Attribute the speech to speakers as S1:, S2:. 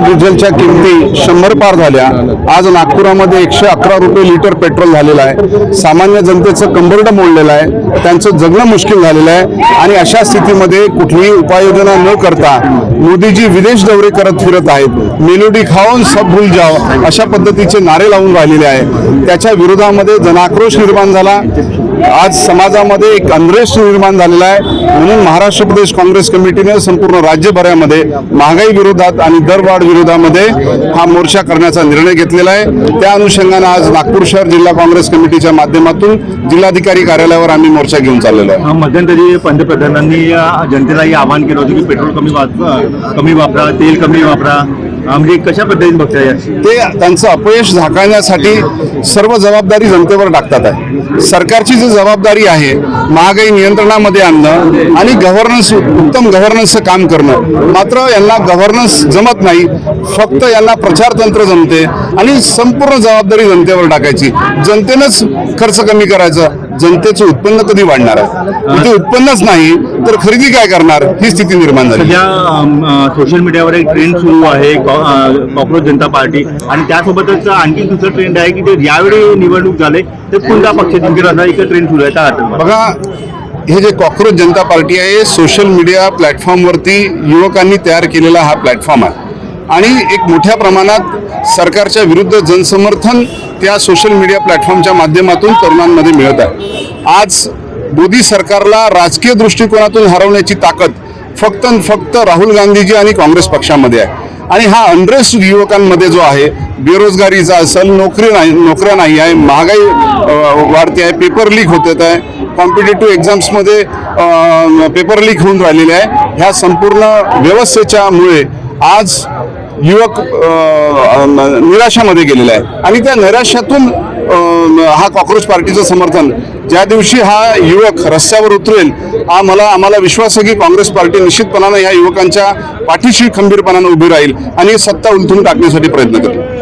S1: डिझेलच्या किमती 100 पार झाल्या। आज नागपुरामध्ये 111 रुपये लिटर पेट्रोल झालेलं आहे। सामान्य जनतेचं कंबरडं मोडलेलं आहे, त्यांचं जगणं मुश्किल झालेलं आहे। आणि अशा स्थितीमध्ये कुठलीही उपाययोजना न करता मोदीजी विदेश दौरे करत फिरत आहेत। मेलोडी खाऊन सब भूल जाओ अशा पद्धतीचे नारे लावून राहिलेले आहे। त्याच्या विरोधामध्ये जनाक्रोश निर्माण झाला। आज समाजामध्ये एक अनरेस्ट निर्माण झालेला आहे। म्हणून महाराष्ट्र प्रदेश काँग्रेस कमिटीने संपूर्ण राज्यभरामध्ये महागाई विरोधात आणि दरवाढ विरोधामध्ये हा मोर्चा करण्याचा निर्णय घेतलेला आहे। त्या अनुषंगाने आज नागपूर शहर जिल्हा काँग्रेस कमिटीच्या माध्यमातून जिल्हाधिकारी कार्यालयावर आम्ही मोर्चा घेऊन चाललेलो आहे।
S2: मध्यंतरी पंतप्रधानांनी जनतेलाही आवाहन केलं होतं की पेट्रोल कमी वापरा, तेल कमी वापरा, म्हणजे कशा पद्धतीने बघताय
S1: ते त्यांचं अपयश झाकण्यासाठी सर्व जबाबदारी जनतेवर टाकतात आहे। सरकारची जी जबाबदारी आहे महागाई नियंत्रणामध्ये आणणं आणि गव्हर्नन्स, उत्तम गव्हर्नन्सचं काम करणं, मात्र यांना गव्हर्नन्स जमत नाही, फक्त यांना प्रचार तंत्र जमते आणि संपूर्ण जबाबदारी जनतेवर टाकायची। जनतेनंच खर्च कमी करायचं, जनतेचं उत्पन्न कधी वाढणार आहे? इथे उत्पन्नच नाही तर खरेदी काय करणार, ही स्थिती निर्माण झाली।
S2: सध्या सोशल मीडियावर एक ट्रेंड सुरू आहे कॉक्रोच जनता पार्टी, आणि त्यासोबतच आणखी दुसरं ट्रेंड आहे की ते यावेळी निवडणूक झाले तर कोणता पक्ष जिंकेल असा एक ट्रेंड सुरू आहे।
S1: बघा, हे जे कॉक्रोच जनता पार्टी आहे सोशल मीडिया प्लॅटफॉर्मवरती युवकांनी तयार केलेला हा प्लॅटफॉर्म आहे आणि एक मोठ्या प्रमाणात सरकारच्या विरुद्ध जनसमर्थन त्या सोशल मीडिया प्लॅटफॉर्मच्या माध्यमातून तरुणांमध्ये मिळत आहे। आज मोदी सरकारला राजकीय दृष्टिकोनातून हरवण्याची ताकद फक्त राहुल गांधीजी आणि काँग्रेस पक्षामध्ये आहे। आणि हा अनरेस्ट युवकांमध्ये जो आहे, बेरोजगारीचा असेल, नोकऱ्या नाही आहे, महागाई वाढते आहे, पेपर लीक होत आहे, कॉम्पिटेटिव्ह एक्झाम्समध्ये पेपर लीक होऊन राहिलेले आहे। ह्या संपूर्ण व्यवस्थेच्या मुळे आज युवक निराशामध्ये गेलेला आहे आणि त्या निराशातून हा कॉक्रोच पार्टीचं समर्थन, ज्या दिवशी हा युवक रस्त्यावर उतरेल, आम्हाला विश्वास आहे की काँग्रेस पार्टी निश्चितपणाने ह्या युवकांच्या पाठीशी खंबीरपणाने उभी राहील आणि सत्ता उलथून टाकण्यासाठी प्रयत्न करेल।